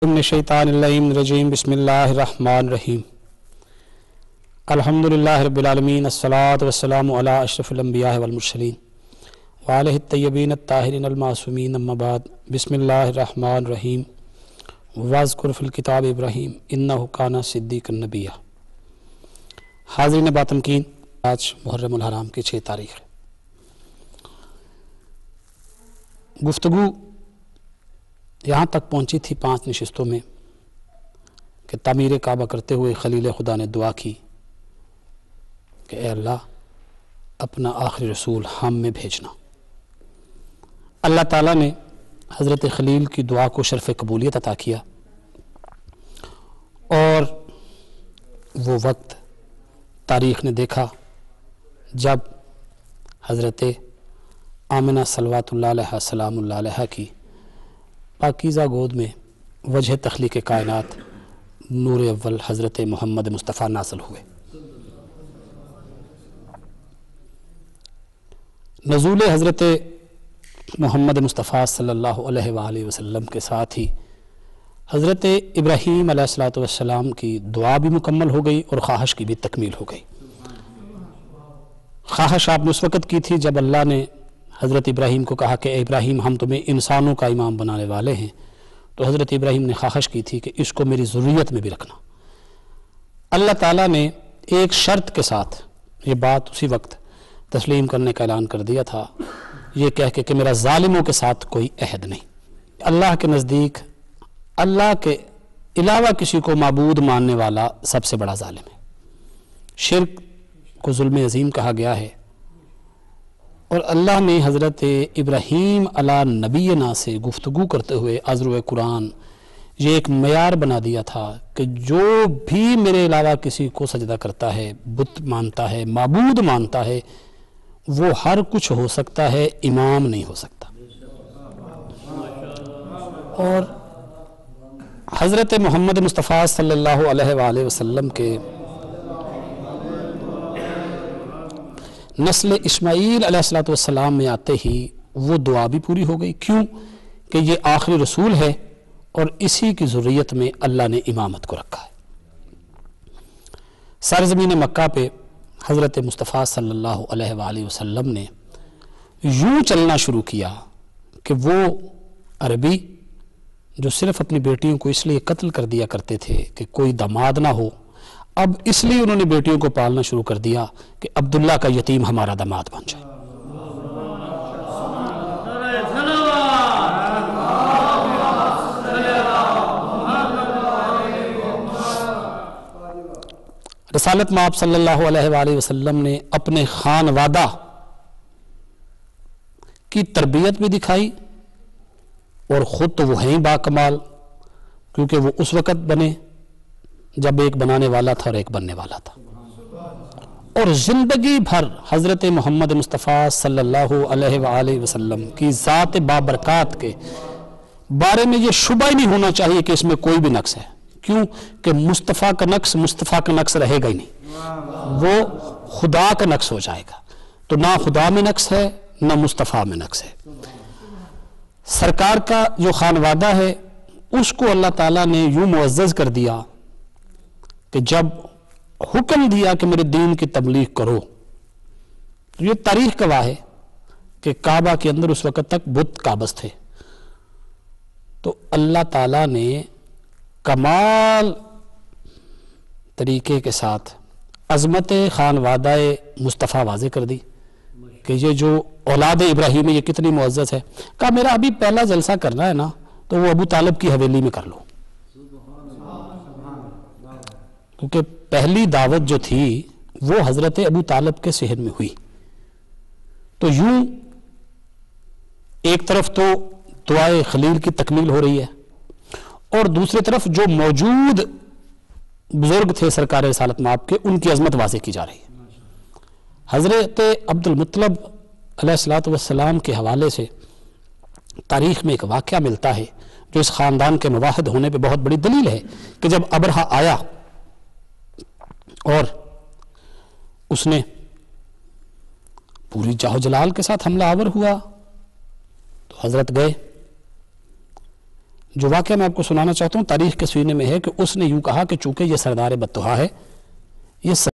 من الشیطان الرجیم بسم اللہ الرحمن الرحیم الحمدللہ رب العالمین الصلاۃ والسلام علی اشرف الانبیاء والمرسلین وعلیہ الطیبین الطاہرین المعصومین اما بعد بسم اللہ الرحمن الرحیم واذکر فی الکتاب ابراہیم انہ کان صدیقا نبیہ۔ حاضرین باتمکین، آج محرم الحرام کی 6 تاریخ ہے۔ گفتگو یہاں تک پہنچی تھی 5 نشستوں میں کہ تعمیر کعبہ کرتے ہوئے خلیل خدا نے دعا کی کہ اے اللہ اپنا آخری رسول ہم میں بھیجنا۔ اللہ تعالیٰ نے حضرت خلیل کی دعا کو شرف قبولیت عطا کیا، اور وہ وقت تاریخ نے دیکھا جب حضرت آمنہ صلوات اللہ علیہ سلام اللہ علیہ کی پاکیزہ گود میں وجہ تخلیق کائنات نور اول حضرت محمد مصطفیٰ نازل ہوئے۔ نزول حضرت محمد مصطفیٰ صلی اللہ علیہ وآلہ وسلم کے ساتھ ہی حضرت ابراہیم علیہ السلام کی دعا بھی مکمل ہو گئی اور خواہش کی بھی تکمیل ہو گئی۔ خواہش آپ نے اس وقت کی تھی جب اللہ نے حضرت ابراہیم کو کہا کہ اے ابراہیم ہم تمہیں انسانوں کا امام بنانے والے ہیں، تو حضرت ابراہیم نے خواہش کی تھی کہ اس کو میری ذریت میں بھی رکھنا۔ اللہ تعالیٰ نے ایک شرط کے ساتھ یہ بات اسی وقت تسلیم کرنے کا اعلان کر دیا تھا، یہ کہہ کے کہ میرا ظالموں کے ساتھ کوئی عہد نہیں۔ اللہ کے نزدیک اللہ کے علاوہ کسی کو معبود ماننے والا سب سے بڑا ظالم ہے۔ شرک کو ظلم عظیم کہا گیا ہے، اور اللہ نے حضرت ابراہیم علیہ نبینا سے گفتگو کرتے ہوئے عذر قرآن یہ ایک معیار بنا دیا تھا کہ جو بھی میرے علاوہ کسی کو سجدہ کرتا ہے، بت مانتا ہے، معبود مانتا ہے، وہ ہر کچھ ہو سکتا ہے، امام نہیں ہو سکتا۔ اور حضرت محمد مصطفیٰ صلی اللہ علیہ وآلہ وسلم کے نسل اسماعیل علیہ السلام میں آتے ہی وہ دعا بھی پوری ہو گئی۔ کیوں کہ یہ آخری رسول ہے اور اسی کی ذریت میں اللہ نے امامت کو رکھا ہے۔ سرزمین مکہ پہ حضرت مصطفیٰ صلی اللہ علیہ وآلہ وسلم نے یوں چلنا شروع کیا کہ وہ عربی جو صرف اپنی بیٹیوں کو اس لیے قتل کر دیا کرتے تھے کہ کوئی داماد نہ ہو، اب اس لیے انہوں نے بیٹیوں کو پالنا شروع کر دیا کہ عبداللہ کا یتیم ہمارا داماد بن جائے۔ رسالت مآب صلی اللہ علیہ وآلہ وسلم نے اپنے خانوادہ کی تربیت بھی دکھائی، اور خود تو وہ ہیں با کمال، کیونکہ وہ اس وقت بنے جب ایک بنانے والا تھا اور ایک بننے والا تھا، اور زندگی بھر حضرت محمد مصطفیٰ صلی اللہ علیہ وآلہ وسلم کی ذات بابرکات کے بارے میں یہ شبہ ہی نہیں ہونا چاہیے کہ اس میں کوئی بھی نقص ہے۔ کیوں کہ مصطفیٰ کا نقص رہے گا ہی نہیں، وہ خدا کا نقص ہو جائے گا۔ تو نہ خدا میں نقص ہے نہ مصطفیٰ میں نقص ہے۔ سرکار کا جو خانوادہ ہے اس کو اللہ تعالیٰ نے یوں معزز کر دیا کہ جب حکم دیا کہ میرے دین کی تبلیغ کرو، تو یہ تاریخ گواہ ہے کہ کعبہ کے اندر اس وقت تک بت قابض تھے، تو اللہ تعالیٰ نے کمال طریقے کے ساتھ عظمت خانوادہ مصطفیٰ واضح کر دی کہ یہ جو اولاد ابراہیم ہے یہ کتنی معزز ہے۔ کہا میرا ابھی پہلا جلسہ کرنا ہے نا، تو وہ ابو طالب کی حویلی میں کر لو، کیونکہ پہلی دعوت جو تھی وہ حضرت ابو طالب کے صحن میں ہوئی۔ تو یوں ایک طرف تو دعائے خلیل کی تکمیل ہو رہی ہے، اور دوسری طرف جو موجود بزرگ تھے سرکار رسالت مآب کے، ان کی عظمت واضح کی جا رہی ہے۔ حضرت عبد المطلب علیہ السلام کے حوالے سے تاریخ میں ایک واقعہ ملتا ہے جو اس خاندان کے مواحد ہونے پہ بہت بڑی دلیل ہے کہ جب ابرہہ آیا اور اس نے پوری جاہ و جلال کے ساتھ حملہ آور ہوا، تو حضرت گئے جو واقعہ میں آپ کو سنانا چاہتا ہوں تاریخ کے سینے میں ہے کہ اس نے یوں کہا کہ چونکہ یہ سردار بطحا ہے، یہ